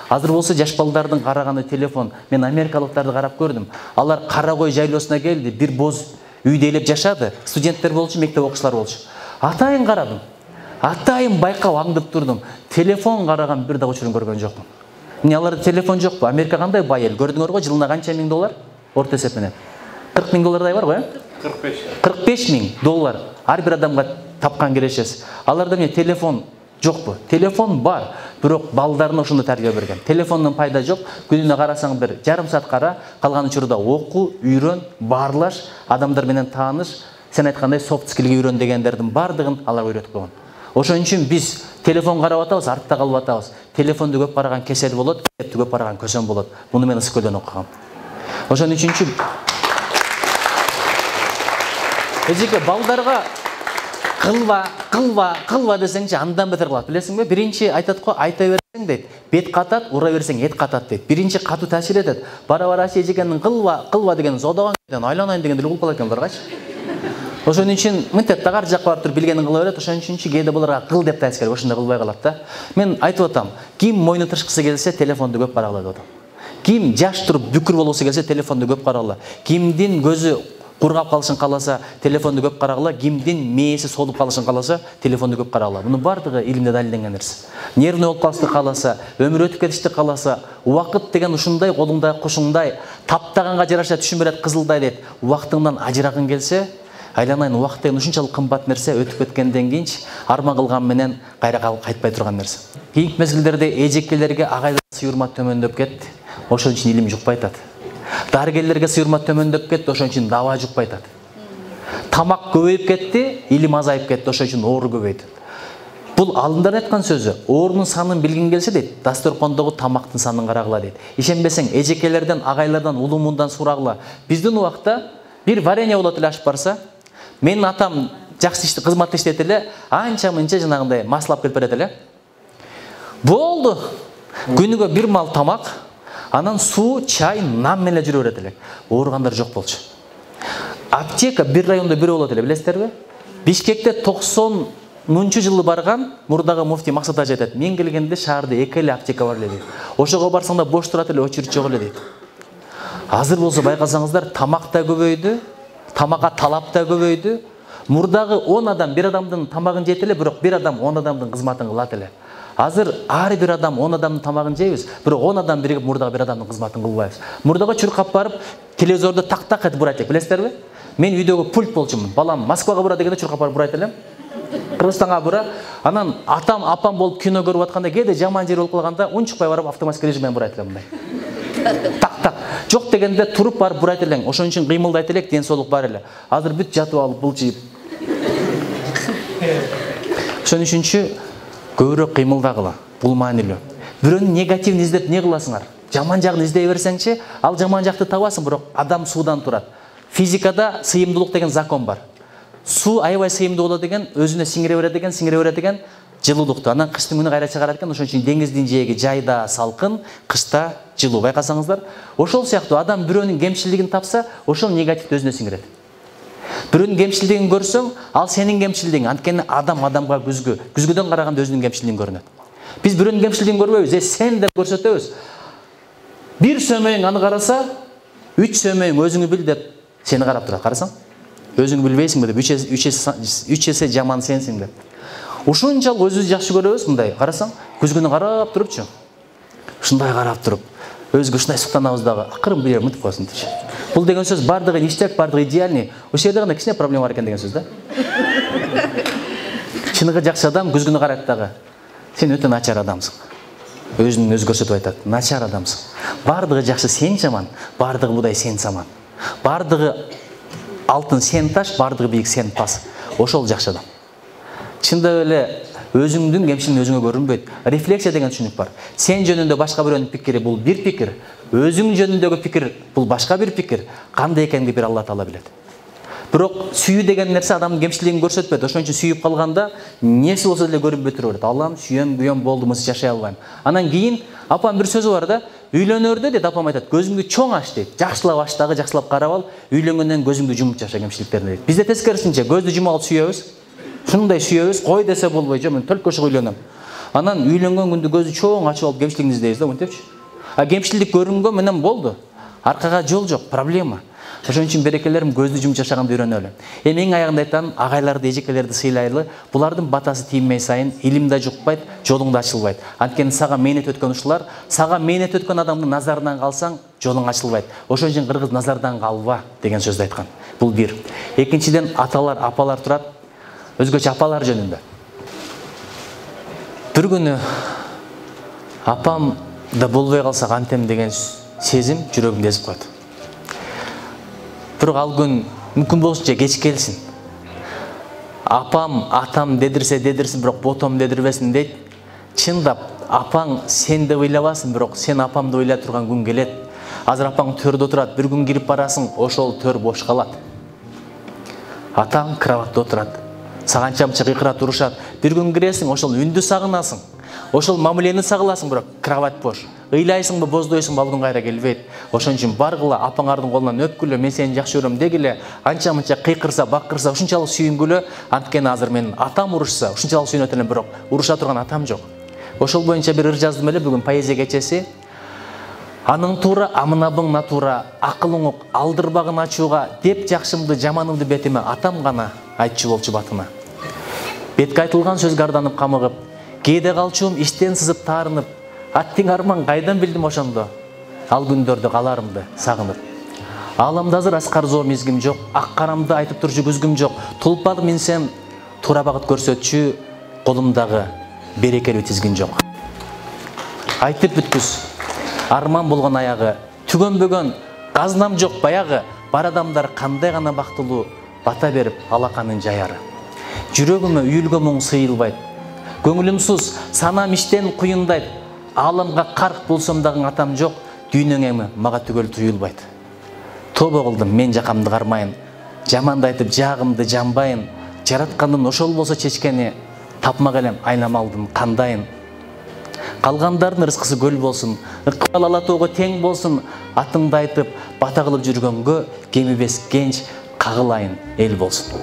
Азыр болсо жаш балдардын караганы телефон. Мен америкалыктарды карап көрдүм. Алар Карагой жайлоосуна келди, бир боз үйдө элеп жашады. Студенттер болчу, мектеп окуучулар болчу. Атайын карадым. Атайын байкап аңдып турдум. Телефон караган бир дагы учурун көргөн жокмун. Эмне аларда телефон жокпу? Америка кандай бай эл? Көрдүңөр го, жылына канча миң доллар? Орто эсеп менен. 40 миң доллардай бар го, 45 миң доллар ар бир адамга тапкан кирешесиз. Аларда эмне телефон жокпу? Телефон бар, бирок балдарына ошондо тарбия берген. Телефондун пайда жок. Күнүнө карасаң бир жарым саат кара, калган учурда окуу, үйрөн, баарлаш, адамдар менен тааныш, сен айткандай софт скиллге үйрөн дегендердин бардыгын алар үйрөтүп койгон. Ошон үчүн биз телефон карап атабыз, артта калып атабыз. Телефонду көп караган кесел болот, китепти көп караган көсөм болот. Муну мен Ысыкөлдөн окугам. Ошон үчүн эжеке балдарга кылба десеңчи андан бетер кылат. Билесиңби? Биринчи айтат го, айта берсең дейт, бет катат, ура берсең эт катат дейт. Биринчи катуу таасир этет. Бара эжекенин кылба деген зодогон айланайын дегенде кылып калат экен буларгачы. Ошон үчүн мынтип ар жакка барып туруп билгенин кыла берет. Ошон үчүн кээде буларга кыл деп таасир керек. Ошондой кылбай калат да. Мен айтып атам, ким мойну тышкысы келсе телефонду көп карагыла деп атам. Ким жаш туруп бүкүр болгусу келсе телефонду көп карагыла. Кимдин көзү кургап калышын кааласа телефонду көп карагыла, кимдин мээси солуп калышын кааласа телефонду көп карагыла. Мунун бардыгы илимде далилденген нерсе. Нервный болуп калышты кааласа, өмүр өтүп кетишти кааласа, убакыт деген ушундай колуңдай кушуңдай, таптаганга жараша түшүн берет кызылдай дейт. Убактыңдан ажырагың келсе, айланайын убакыт деген ушунчалык кымбат нерсе, өтүп кеткенден кийинчи арман кылган менен кайра кайтпай турган нерсе. Кийинки мезгилдерде эжекелерге агайлар сыйырмат төмөндөп кетти. Ошон үчүн илим жукпай атат. Дарыгерлерге сыйырмат төмөндөп кетти, ошон үчүн даба жукпай атат. Тамак көбөйүп кетти, илим азайып кетти, ошон үчүн оору көбөйдү. Бул алымдар айткан сөзү. Оорунун санын билгиң келсе дейт, дасторкондогу тамактын санын карагыла дейт. Ишенбесең, эжекелерден, агайлардан, улумундан сурагыла. Биздин убакта бир варенье болот эле ашып барса, менин атам жакшы кызматты иштет эле, анча-мынча жанагындай маслап келип берет эле. Болду. Күнүгө бир мал тамак, анан суу, чай, нан менен жүрө берет эле. Ооругандар жок болчу. Аптека бир райондо бирөө болот эле, билесиздерби? Бишкекте 90-жылы жылы барган мурдагы муфтий Максат ажы айтат. Мен келгенде шаарда 2 эле аптека бар эле дейт. Ошого барсаң да бош турат эле, очередь жок эле дейт. Азыр болсо байкасаңыздар, тамак да көбөйдү, тамакка талап да көбөйдү. Мурдагы 10 адам бир адамдын тамагын жейт эле, бирок бир адам 10 адамдын кызматын кылат эле. Азыр ар бир адам 10 адамдын тамагын жейбиз, бирок 10 адам биригип мурдагы бир адамдын кызматын кылбайбыз. Мурдага чуркап барып, телевизорду так-так этип бурайт элек, билесиздерби? Мен үйдөгү пульт болчумун. Балам Москвага бура дегенде чуркап барып бурайт элем. Кыргызстанга бура. Анан атам, апам болуп кино көрүп атканда, кээде жаман жер болуп калганда, унчукпай барып автоматик режиммен бурайт элем мындай. Так-так. Жок дегенде туруп барып бурайт элең. Ошон үчүн кыймылдайт элек, ден соолук бар эле. Азыр бүт жатып алып былчыйып. Ошон үчүнчү көбүрөөк кыймылдагыла. Бул маанилүү. Бирөөнүн негативин издеп не кыласыңар? Жаман жагын издей берсеңчи, ал жаман жакты табасың, бирок адам суудан турат. Физикада сыйымдуулук деген закон бар. Суу аябай сыйымдуу болот деген, өзүнө сиңире берет деген жылуулукту. Анан кыштын күнү кайра чыгарат экен, ошон үчүн деңиздин жээги жайда салкын, кышта жылуу. Байкасаңыздар, ошол сыяктуу адам бирөөнүн кемчилигин тапса, ошол негативди өзүнө сиңирет. Бирөөнүн кемчилигин көрсөң, ал сенин кемчилигиң. Анткени адам адамга күзгүдөн караганда өзүнүн кемчилигин көрүнөт. Биз бирөөнүн кемчилигин көрбөйбүз, сен деп көрсөтөбүз. Бир сөмөйүң аны караса, 3 сөмөйүң өзүңү бил деп сени карап турат. Карасаң, өзүңү билбейсиңби деп, 3 эсе жаман сенсиң деп. Ушунчалык өзүбүздү жакшы көрөбүз, мындай карасаң, күзгүнү карап турупчу. Ушундай карап туруп, өзгө ушундай суктанабыз дагы, акырын бир мынтип койсун дечи. Бул деген сөз бардыгы ништек, бардыгы идеальный. Ошол жерде гана кичине проблема бар экен деген сөз да. Чыныгы жакшы адам күзгүнү карайт дагы. Сен өтө начар адамсың. Өзүнүн өзү көрсөтүп айтат, начар адамсың. Бардыгы жакшы, сен жаман, бардыгы будай сен саман. Бардыгы алтын сен таш, бардыгы бийик сен пас. Ошол жакшы адам. Чындап эле өзүңдүн кемчилигиң өзүңө көрүнбөйт. Рефлексия деген түшүнүк бар. Сен жөнүндө башка бирөөнүн пикири бул бир пикир, өзүң жөнүндөгү пикир бул башка бир пикир. Кандай экенин бир Алла Таала билет. Бирок сүйүү деген нерсе адамдын кемчилигин көрсөтпөйт. Ошон үчүн сүйүп калганда нерсе болсо деле көрүнбөй тура берет. Алам, сүйөм, күйөм болду, мынсыз жашай албайм. Анан кийин апам бир сөзү бар да, үйлөнөрдө дейт, апам айтат, көзүңдү чоң ач дейт. Жакшылап ач дагы, жакшылап карап ал, үйлөнгөндөн көзүңдү жумуп жаша кемчиликтерин дейт. Бизде тескерисинче көздү жумуп алып сүйөбүз. Шундай сүйөбүз, кой десе болбой, жо мен төлкөшүк үйлөнөм. Анан үйлөнгөн күндө көзү чоң ачып алып кемчилигин издейбиз да, мынтепчи. А кемчилик көрүнгөн менен болду. Аркага жол жок, проблема. Ошон үчүн берекелерим көздү жумуп жашаганды үйрөнөлү. Эми эң аягында айтам, агайларды, эжекелерди сыйлайлы. Булардын батасы тиймей сайын илим да жукпайт, жолуң да ачылбайт. Анткени сага мээнет өткөн ушулар, сага мээнет өткөн адамдын назарынан калсаң, жолуң ачылбайт. Ошон үчүн кыргыз назардан калба деген сөздү айткан. Бул бир. Экинчиден аталар, апалар турат. Өзгөчө апалар жөнүндө. Бир күнү апам да болбой калса кантем деген сезим жүрөгүмдө эзип койду. Бирок ал күн мүмкүн болушунча кеч келсин. Апам, атам дедирсе дедирсин, бирок ботом дедирбесин дейт. Чындап, апаң сен деп ыйлабасын, бирок сен апамды ыйлай турган күн келет. Азыр апаң төрдө отурат, бир күн кирип барасың, ошол төр бош калат. Атаң кроватта отурат. Саганча-мынча кыйкырат, урушат. Бир күн киресиң, ошол үндү сагынасың. Ошол мамилени сагыласың, бирок кровать бош. Ыйлайсыңбы, боздойсуңбу, ал күн кайра келбейт. Ошон үчүн баргыла, апаңардын колунан өпкүлө, мен сени жакшы көрөм дегиле, анча-мынча кыйкырса, бакырса, ушунчалык сүйүнгүлө, анткени азыр менин атам урушса, ушунчалык сүйүнөт элем, бирок уруша турган атам жок. Ошол боюнча бир ыр жаздым эле, бүгүн поэзия кечеси. Аның туура, амынабың натура, акылың ук, алдырбагын ачууга, деп жакшымды, жаманымды бетиме атам гана айтчу болчу батына. Бетке айтылган сөзгө арданып камыгып, кээде калчуум иштен сызып таарынып, аттиң арман кайдан билдим ошондо, ал күндөрдө каларымды сагынып. Ааламда азыр аскар зор мезгим жок, ак карамды айтып турчу күзгүм жок, тулпак минсем туура багыт көрсөтчү, колумдагы берекелүү тизгин жок. Айтып бүткүс, арман болгон аягы, түгөнбөгөн казнам жок баягы, бар адамдар кандай гана бактылуу, бата берип алаканын жаяры. Жүрөгүмө үйүлгөн мұң сыйылбайт, көңүлүмсүз, санам иштен куюндайт, ааламга карк болсом дагы атам жок, дүйнөң эми мага түгөл туюлбайт. Тобо кылдым мен жакамды кармайын, жаманды айтып жаагымды жамбайын, жараткандын ошол болсо чечкени, тапмак элем айнамалдын кандайын. Калгандардын рызкысы көл болсун, ыкбал алатоого тең болсун, атыңды айтып бата кылып жүргөнгө кемибес кенч кагылайын эл болсун.